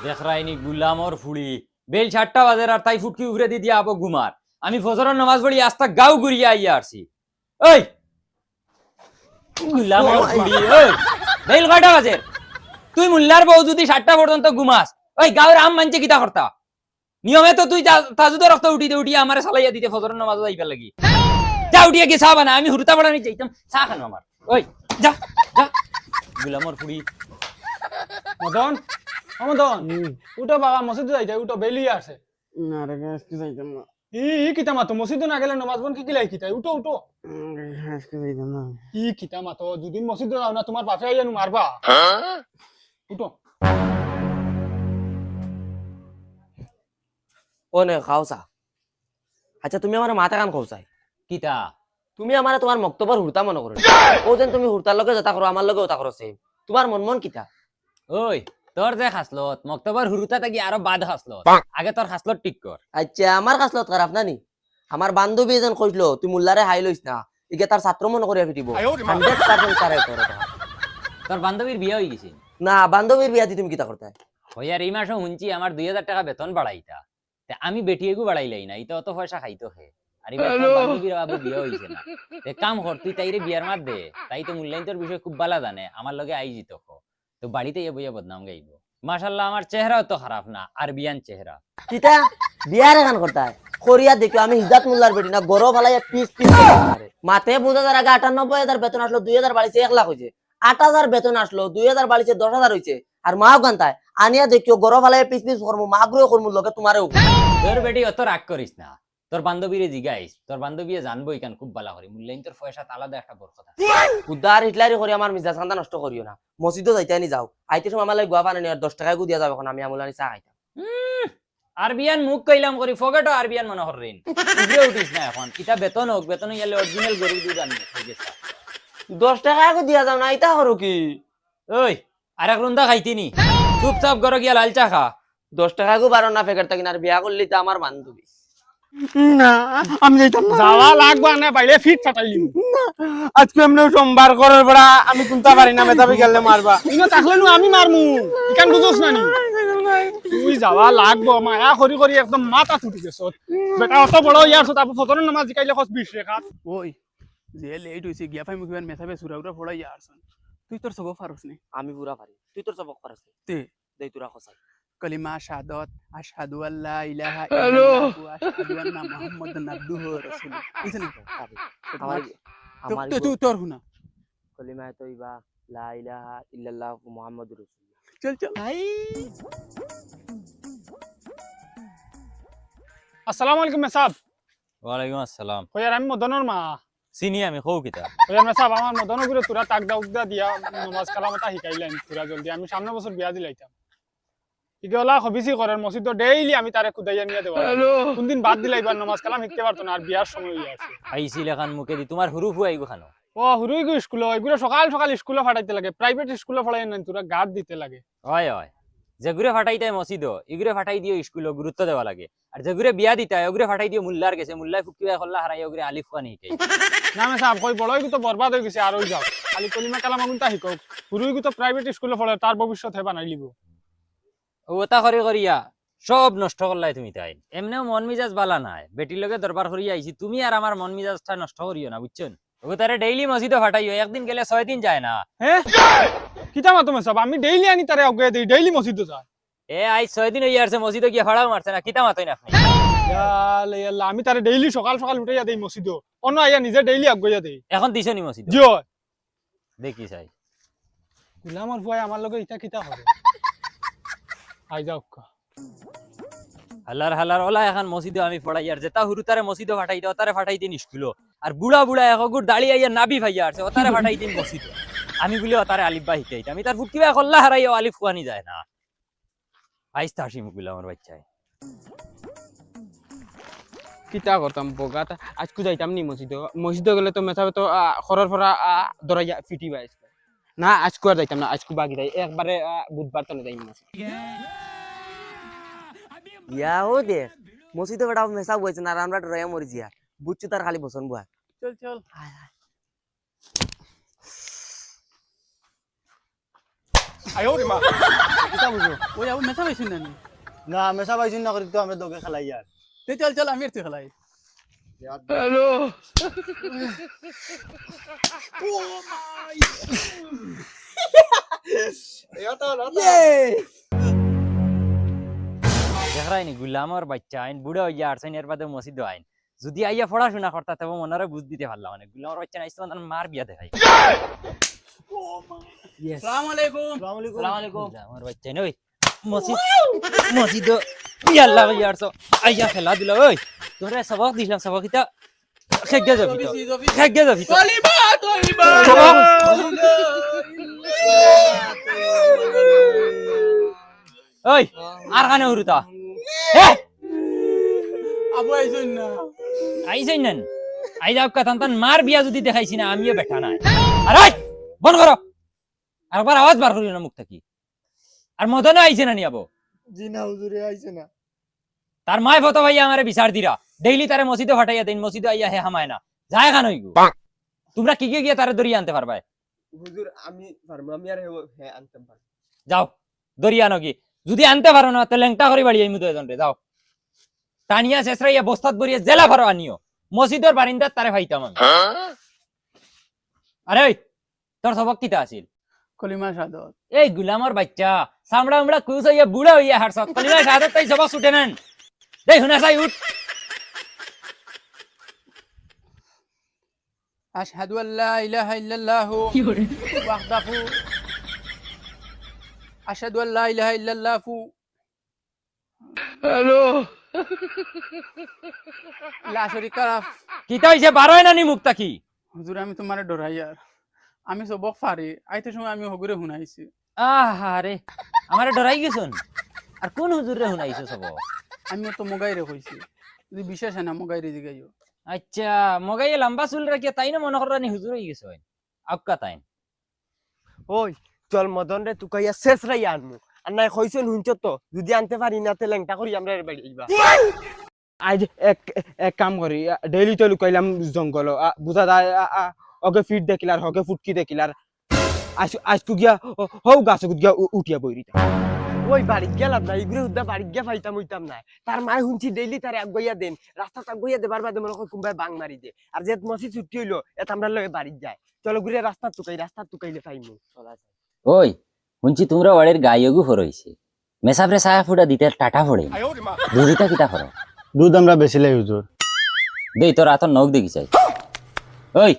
দেখ রাইনি গুলামর ফুড়ি বেল 7টা বাজে আর তাই ফুটকি উড়ে দি দিয়া আবো ঘুমার আমি ফজরের নামাজ পড়ি আস্তা গাও ঘুরিয়া আইয়া আসছি ওই গুলামর ফুড়ি ওই বেল কয়টা বাজে তুই মুল্লার বউ যদি 7টা পর্যন্ত ঘুমাস ওই গাঁয়ের আম মানছে কিতা করতা নিয়মে তো তুই তাজুদের রক্ত উঠিয়ে আমারে সালাইয়া দিতে ফজরের নামাজ যাইবার লাগি যা উঠিয়া গিয়ে চা বানা আমি হুরতা বানানি চাইতাম চা খানো আমার ওই যা যা গুলামর ফুড়ি মদন মদন উঠো বাবা মসজিদে যাইতে উঠো বেলি আছে না রে আজকে যাইতাম না ই কিতা মাতো মসজিদে না গেলে নমাজ বন কি কিলাই কিতা উঠো উঠো আজকে যাইতাম না ই কিতা মাতো যদি মসজিদে যাও না তোমার বাপে আইয়া মারবা উঠো ও নে খাওসা আচ্ছা তুমি আমার মাথা কান খাওসাই কিতা তুমি আমার তোমার মক্তবর হুরতা মনে করো ও যেন তুমি হুরতার লগে যেটা করো আমার লগে ওটা করো সেম তোমার মন কিতা ওই তোর যে খাসলত মক্তবর হুরুতা থাকি আরো বাদ খাসলত আগে তোর খাসলত ঠিক কর আচ্ছা আমার কাছলত খারাপ না নি আমার বান্ধবী এজন কইলো তুই মুল্লারে হাই লইস না ইগে তার ছাত্র মনে করিয়া ফিটিব 100% তারে করো তোর বান্ধবীর বিয়ে হয়ে গেছে না বান্ধবীর বিয়া দি তুমি কিতা করতে হই আর এই মাসে শুনছি আমার 2000 টাকা বেতন বাড়াইতা তে আমি বেটিয়েগু বাড়াইলাই না এটা অত পয়সা খাইতো হে আর এবার তোর বান্ধবীর বাবু বিয়ে হইছে না তে কাম কর তুই তাইরে বিয়ার মাত দে তাই তো মূল্যায়ন তোর বিষয় খুব ভালো জানে আমার লগে আই জিত তো বাড়িতে এ বইয়া বদনাম গাইব মাশাআল্লাহ আমার চেহারাও তো খারাপ না আর বিয়ান চেহারা কিতা বিয়ারে গান করতে করিয়া দেখো আমি হিজাত মুল্লার বেটি না গরো ফালাইয়া পিস মাতে 5000 আগে 98000 বেতন আসলো 2000 বাড়িছে 1 লাখ হইছে 8000 বেতন আসলো 2000 বাড়িছে 10000 হইছে আর মাও গান্তায় আনিয়া দেখিও গরো ফালাইয়া পিস করমু মাগরো করমু লগে তোমারও তোর বেটি অত রাগ করিস না তোর বান্ধবীরে জিগাইস তোর বান্ধবীয়ে জানবো ইকান খুব ভালো করে মূল্যায়ন তোর পয়সা আলাদা একটা বড় কথা উদার হিটলারি করে আমার মিজাজ খান্দা নষ্ট করিও না মসজিদও যাইতে নি যাও আইতে সময় আমার লাগে গোয়া পানি আর 10 টাকা গু দিয়া যাবে এখন আমি আমুলানি চা খাইতাম আরবিয়ান মুখ কইলাম করি ফগেটো আরবিয়ান মনে হরিন উঠে উঠিস না এখন কিতা বেতন হোক বেতন ইয়ালে অরিজিনাল গরু দুধ আনি হই গেছে 10 টাকা গু দিয়া যাও না আইতা করো কি ওই আর এক রুন্দা খাইতিনি চুপচাপ ঘরে গিয়া লাল চা খা 10 টাকা গু বারো না ফেকার থাকি না আর বিয়া করলি তো আমার বান্ধবী না আমি যাইতাম না যাওয়া লাগবা না বাইরে ফিট ফাটাইলি না আজকে এমনি সোমবার করার পড়া আমি কুনতা পারি না মেধাবী গেলে মারবা ইনো থাকলে নু আমি মারমু ইকান বুঝোস না নি তুই যাওয়া লাগবো মায়া করি করি একদম মাথা ছুটি গেছ বেটা অত বড় ইয়ার সত আপু ফজরের নামাজ জিকাইলে খস 20 রেখাত ওই যে লেট হইছে গিয়া ফাই মুখিবান মেথাবে সুরাউরা ফড়াই আরছন তুই তোর সব পারছ নি আমি পুরা পারি তুই তোর সবক পারছ তে দেই তোরা খসাই কলিমা শাহাদাত আশহাদু আল্লা ইলাহা ইল্লাল্লাহু ওয়া আশহাদু আন্না মুহাম্মাদান আবদুহু ওয়া রাসূলুহু ইসনে আমার তুই তোর হুনা কলিমা তয়বা লা ইলাহা ইল্লাল্লাহ মুহাম্মাদুর রাসূলুল্লাহ চল চল আসসালামু আলাইকুম মেসাব ওয়ালাইকুম আসসালাম কইয়ার আমি মদনের মা চিনি আমি খৌ কিতা কইয়ার মেসাব আমার মদনের গুলো তোরা তাক দাউদা দিয়া নামাজ কালামতা শিকাইলেন তোরা জলদি আমি সামনে বছর বিয়া দিলাইতাম ইগলা খবিসি করার মসজিদ ডেইলি আমি তারে কুদাইয়া নিয়ে দেব কোনদিন বাদ দিলাইবার নামাজ কালাম শিখতে পারতো না আর বিয়ার সময় হই আছে আইছিল এখন মুখে দি তোমার হুরু ফুয়াই গো খানো ও হুরুই গো স্কুলে এগুলো সকাল সকাল স্কুলে ফাটাইতে লাগে প্রাইভেট স্কুলে ফাটাই না তোরা গাদ দিতে লাগে হয় হয় যেগুরে ফাটাই তাই মসজিদ এগুরে ফাটাই দিও স্কুলে গুরুত্ব দেওয়া লাগে আর যেগুরে বিয়া দিতে ওগুরে ফাটাই দিও মুল্লার গেছে মুল্লাই ফুকিয়া খল্লা হারাই ওগুরে আলিফ খান শিকাই না মেসাব কই বড়ই তো বরবাদ হয়ে গেছে আর ওই যাও খালি কলিমা কালাম আগুনটা শিকক হুরুই তো প্রাইভেট স্কুলে পড়ে তার ভবিষ্যৎ হে বানাই লিব ওটা করে করিয়া সব নষ্ট করলাই তুমি তাই এমনিও মন মিজাজ বালা নাই বেটির লগে দরবার করিয়া আইছি তুমি আর আমার মন মিজাজটা নষ্ট করিও না বুঝছেন ও তারে ডেইলি মসজিদে ফাটাইও একদিন গেলে 6 দিন যায় না হ্যাঁ কিতা মাতো মেসাব আমি ডেইলি আনি তারে আগে দেই ডেইলি মসজিদে যায় এ আই 6 দিন হই আসছে মসজিদে গিয়া ফাড়াও মারছে না কিতা মাতই না আপনি ইয়ালে ইয়াল্লা আমি তারে ডেইলি সকাল সকাল উঠাইয়া দেই মসজিদে অন্য আইয়া নিজে ডেইলি আগাইয়া দেই এখন দিছনি মসজিদে জিও দেখি চাই গুলামর ভয় আমার লগে ইটা কিতা হবে আই যাও হালার হালার ওলা এখন মসজিদে আমি পড়াই আর যেটা হুরু তারে মসজিদে ফাটাই দাও তারে ফাটাই দিন স্কুলে আর বুড়া বুড়া একগুর দাঁড়িয়ে আইয়া নাবি ভাইয়া আছে ওতারে ফাটাই দিন মসজিদে আমি বলি ওতারে আলিফ বা শিখাইতে আমি তার ফুটকিবা খল্লা হারাইও আলিফ খুয়ানি যায় না আইস্তা হাসি মুকুল আমার বাচ্চায় কিতা করতাম বগাটা আজকে যাইতাম নি মসজিদে গেলে তো মেথাবে তো খরর ফরা দরাইয়া ফিটি বাইস না আজকে আর যাইতাম না আজকে বাকি যাই একবারে বুধবার তো যাই ইয়াও দেখ মসজিদে বেটা মেসাব হইছে না আর আমরা রয়া মরি জিয়া বুঝছি তার খালি বসন বুয়া চল চল আয় ওরে মা কিতা বুঝো ওই আবু মেথা পাইছুন না নি না মেসা পাইছি না করি তো আমরা দোকে খেলাই আর তে চল চল আমি আর তুই খেলাই দেখরাইনি গুলামর বাচ্চা আইন বুড়া হইয়া আরছেন এর বাদে মসজিদ আইন যদি আইয়া পড়াশোনা করতা তবে মনারে বুঝ দিতে পারলাম মানে গুলামর বাচ্চা নাইছে মানে মার বিয়া দেখাই আসসালামু আলাইকুম আসসালামু আলাইকুম গুলামর বাচ্চা নই মসজিদ মসজিদ ইয়াল্লা হইয়া আরছো আইয়া খেলা দিলা ওই তোরে সবক দিলাম সবক ইতা খেগে যাবি তো খেগে যাবি তো কলিমা তয়িবা ওই আর কানে উরুতা আবু আইছুন না আইছেন নেন আই যাও কথান তান মার বিয়া যদি দেখাইছি না আমিও বেটা নাই আরে বন্ধ করো আরেকবার আওয়াজ বার করিও না মুখ থেকে আর মদনে আইছে না নি আবো জি না হুজুরে আইছে না তার মায় ফটো ভাইয়া আমারে বিচার দিরা ডেইলি তারে মসজিদে ফাটাইয়া দেন মসজিদে আইয়া হে হামায় না যায় খান হইগু তোমরা কি কি গিয়ে তারে দরিয়া আনতে পারবা হুজুর আমি পারবো আমি আর হ্যাঁ আনতাম পারবো যাও দরিয়া নগি যদি আনতে পারো না তো লেংটা করে বাড়ি আইমু দুজন রে যাও টানিয়া শেষরাইয়া বস্তাত ভরিয়া জেলা ভরো আনিও মসজিদের বারিন্দাত তারে ফাইতাম আমি আরে ওই তোর সবক কিতা আছিল কলিমা শাহাদাত এই গুলামর বাচ্চা সামড়া উমড়া কুস হইয়া বুড়া হইয়া হারসত কলিমা শাহাদাত তাই সবক ছুটে নেন দেখ হুনা সাই উঠ আশহাদু আল্লা ইলাহা ইল্লাল্লাহ ওয়াহদাহু আশহাদু আল্লা ইলাহা ইল্লাল্লাহ লা শরীকা লাহ কিতা হইছে বারোয় না নি মুক্তা কি হুজুর আমি তোমারে ডরাই আর আমি সবক পারি আইতে সময় আমি হগুরে শুনাইছি আহারে আমারে ডরাই গেছুন আর কোন হুজুর রে শুনাইছো সবক আমি তো মগাইরে কইছি যদি বিশ্বাস হয় না মগাইরে দিগাইও আচ্ছা মগাইয়ে লম্বা চুল রাখিয়া তাই না মনে করানি হুজুর হয়ে গেছে আক্কা তাই ওই চল মদন রে তুকাইয়া শেষ রাই আনমু আর নাই কইছেন হুনছ তো যদি আনতে পারি না তে লেংটা করি আমরা বাড়ি আইবা আজ এক কাম করি ডেইলি তো লুকাইলাম জঙ্গল বুঝা যায় ওকে ফিট দেখিলার হকে ফুটকি দেখিলার আজকু গিয়া হও গাছ গিয়া উঠিয়া বইরিতা ওই বাড়ি গেলাম না ইগুরে উদ্দা বাড়ি গিয়া ফাইতাম হইতাম না তার মায় হুনছি ডেইলি তারে আগুইয়া দেন রাস্তা আগুইয়া দেবার বাদে মনে কই কুম্বাই বাং মারি দে আর যে মসি ছুটি হইলো এত আমরা লগে বাড়ি যায় চলো ঘুরে রাস্তা টুকাইলে পাইমু চলা যায় ওই শুনছি তোমরা বাড়ির গাইগু ফরইছে মেসাবরে সায়া ফুটা দিতে টাটা ফড়ে দুদিটা কিটা ফর দুধ আমরা বেশিলাই হুজুর দেই তোর আতর নখ দেখি চাই ওই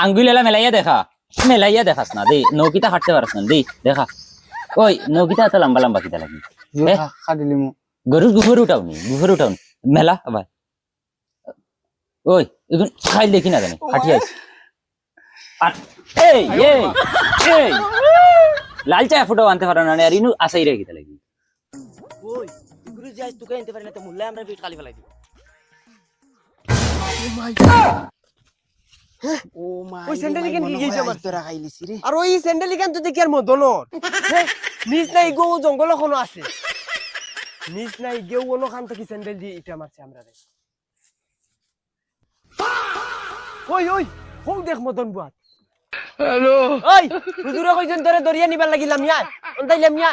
আঙ্গুলেলা মেলাইয়া দেখাস না দেই নৌকিটা হাঁটতে পারস না দেই দেখা ওই নৌকিটা এত লম্বা লম্বা কিটা লাগি খাদিলিমু গরুর গুফর উঠাওনি মেলা আবার ওই এখন খাইল দেখি না জানি হাঁটি আইস আর এই এই এই লাল চা ফুটাও আনতে পারো না আর ইনু আসাই রে কিটা লাগি ওই ইগুরে যাই তুকে আনতে পারি না তো মুল্লা আমরা ফিট খালি ফেলাই দিব ও মাই ওই স্যান্ডেল কেন কি গেছে আমার তোরা খাইলিছি রে আর ওই স্যান্ডেল কেন তো দেখি আর মদনর নিজ নাই গো জঙ্গল কোনো আছে নিজ নাই গেও কোনো খান থেকে স্যান্ডেল দিয়ে ইটা মারছে আমরা রে ওই ওই হো দেখ মদন বুয়া হ্যালো ওই হুজুরে কইছেন তোরে দরিয়া নিবার লাগিলাম ইয়া অন্তাইলাম ইয়া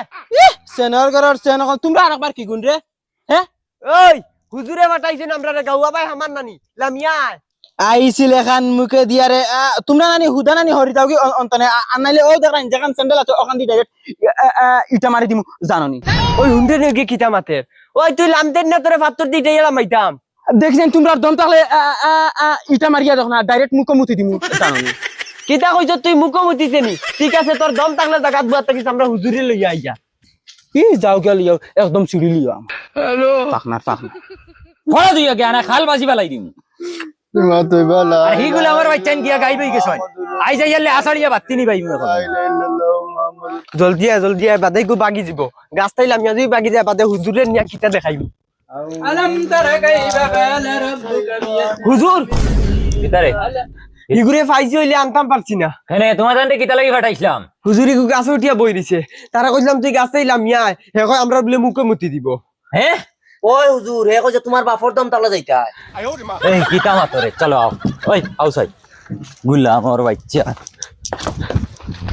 সেনর করার সেন তোমরা আরেকবার কি গুন রে হ্যাঁ ওই হুজুরে বাটাইছেন আমরা রে গাওয়া ভাই আমার নানি লামিয়া আইছিল এখান মুখে দিয়ারে তোমরা নানি হুদা নানি হরি যাও কি অন্তনে আনাইলে ওই দেখেন যেখান স্যান্ডেল আছে ওখান দিয়ে ডাইরেক্ট ইটা মারি দিমু জাননি ওই হুন্ডে নেগে কিতা মাতের ওই তুই লামতেন না তোরে ফাত্তর দিতে গেলাম মাইতাম দেখছেন তোমরা দম তাহলে ইটা মারিয়া দেখো না ডাইরেক্ট মুখে মুতি দিমু জাননি কিতা কইছ তুই মুখোমুখিতে নি ঠিক আছে তোর দম থাকলে জাগাত বুয়া থাকিস আমরা হুজুরে লইয়া আইয়া কি যাও কে লিও একদম সিঁড়ি লিও হ্যালো পাখনার ফড়া দিও জ্ঞানা খাল বাজি বালাই দিম আর হিগুলো আমার বাচ্চান গিয়া গাইবই গেছন আই যাইলে আসাড়িয়া বাত্তি নি বাইমু এখন জলদি আয় বাদে গো বাগি যাব গাছ তাইলাম যদি বাগি যায় বাদে হুজুরে নিয়া কিতা দেখাইবো আলম তারা গাইবা কালা রাব্বুকা হুজুর কিতারে ইগুরে ফাইজি হইলে আনতাম পারছি না হেনে তোমার জানতে কিতা লাগি ফাটাইছিলাম হুজুরি গো গাছে উঠিয়া বই দিছে তারা কইলাম তুই গাছ তাইলাম ইয়া হে কই আমরা বলে মুখে মুতি দিব হ্যাঁ ওই হুজুর হে কইছে তোমার বাপর দম তাহলে যাইতা এই কিতা মাতরে চলো আও ওই আউসাই গুলা আমার বাচ্চা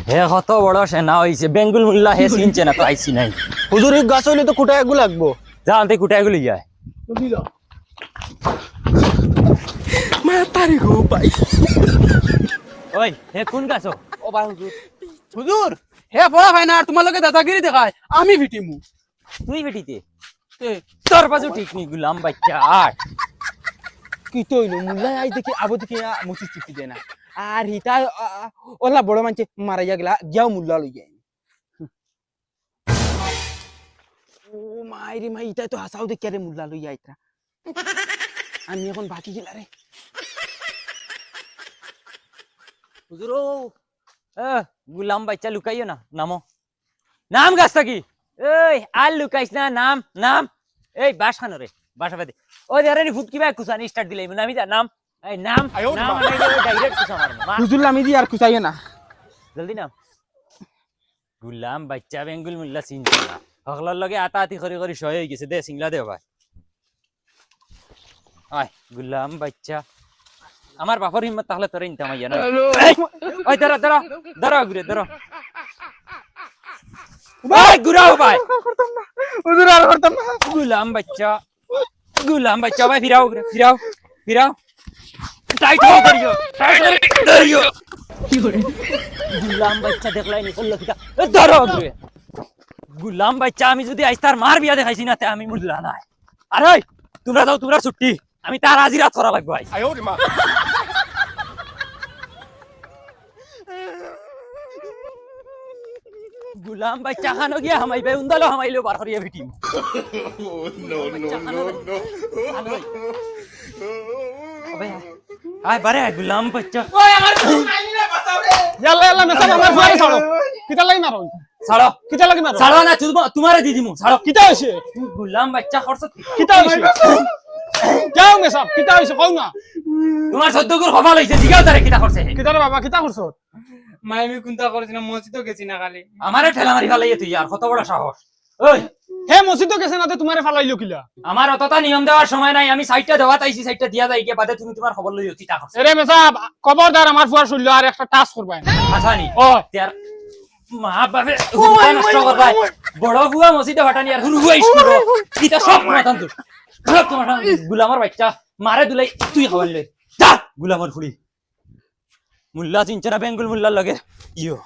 হে কত বড় সেনা হইছে বেঙ্গুল মুল্লা হে চিনছে না তো আইছি নাই হুজুর এই গাছ হইলে তো কুটায় এগু লাগবো যা আনতে কুটায় গুলি যায় ওই হে কোন গাছ ও ভাই হুজুর হুজুর হে পড়া ভাই না আর তোমার লগে দাদাগিরি দেখায় আমি ভিটিমু তুই বেটিতে এ, তোর বাজু ঠিক নি গুলাম বাচ্চা আট কি তো হইলো মুল্লাই আই দেখি আবো দেখি মসজিদ চিঠি দেয় না আর হিতা ওলা বড় মানছে মারাইয়া গেলা যাও মুল্লা লই যায় ও মাইরে মাই ইটা তো হাসাও দেখি আরে মুল্লা লই আইতা আমি এখন বাকি গেলা রে হুজুর গুলাম বাচ্চা লুকাইও না নামো নাম গাছটা কি এই আর লুকাইস না নাম নাম এই বাস খানো রে বাসা বাদে ও যারে ফুট কিবা কুসানি স্টার্ট দিলাই নামি যা নাম এই নাম নাম ডাইরেক্ট কুসা মারবো হুজুর আমি দি আর কুচাইয়ে না জলদি নাম গুলাম বাচ্চা বেঙ্গুল মুল্লা চিনছে না সকলের লগে আতা আতি করি করি সহায় হয়ে গেছে দে সিংলা দে ভাই আয় গুলাম বাচ্চা আমার বাপর হিম্মত তাহলে তোরে ইনতে মাইয়া না ওই দাঁড়া দাঁড়া দাঁড়া ঘুরে দাঁড়া ভাই ঘুরাও ভাই হুজুর আর করতাম না গুলাম বাচ্চা ভাই ফিরাও ঘুরে ফিরাও ফিরাও টাইট হও করিও টাইট করিও গুলাম বাচ্চা দেখলাই নি করলো কিটা ধরো ঘুরে গুলাম বাচ্চা আমি যদি আজ তার মার বিয়া দেখাইছি না তে আমি মুল্লা নাই আরে তোমরা দাও তোমরা ছুটি আমি তার আজি রাত করা লাগবে আজ গুলাম বাচ্চা খানো গিয়া হামাইবে উন্দালো হামাইলো বার করিয়া ভিটিম আয় বারে গুলাম বাচ্চা ইয়াল্লা ইয়াল্লা মেসাব আমার ফুয়ারে ছাড়ো কিতা লাগি মারো ছাড়ো কিতা লাগি মারো ছাড়ো না তোমারে দি দিমু ছাড়ো কিতা হইছে গুলাম বাচ্চা খরচ কিতা হইছে যাও মেসাব কিতা হইছে কও না তোমার সদ্যগুর খবর হইছে জিগাও তারে কিটা করছে কিতা রে বাবা কিতা করছ মাই আমি কোনটা করেছি না মসজিদও গেছি না খালি আমারে ঠেলা মারি ফেলাই তুই আর কত বড় সাহস ওই হে মসজিদ গেছে না তে তোমারে ফালাইলো কিলা আমার অতটা নিয়ম দেওয়ার সময় নাই আমি সাইডটা দেওয়া তাইছি সাইডটা দিয়া যাই গিয়ে বাদে তুমি তোমার খবর লই কিটা করছে এরে মেসাব খবরদার আমার ফুয়ার শুনলো আর একটা টাচ করবা আসানি ও তার মা বাপে নষ্ট করবাই বড় বুয়া মসজিদে ফাটানি আর হুনু বুয়াইস করো কিটা সব মাথান তো সব তোমার গুলামার বাচ্চা মারে দুলাই তুই খাবার লই যা গুলামার ফুড়ি মুল্লা চিনচরা বেঙ্গুল মুল্লার লগে ইয়ো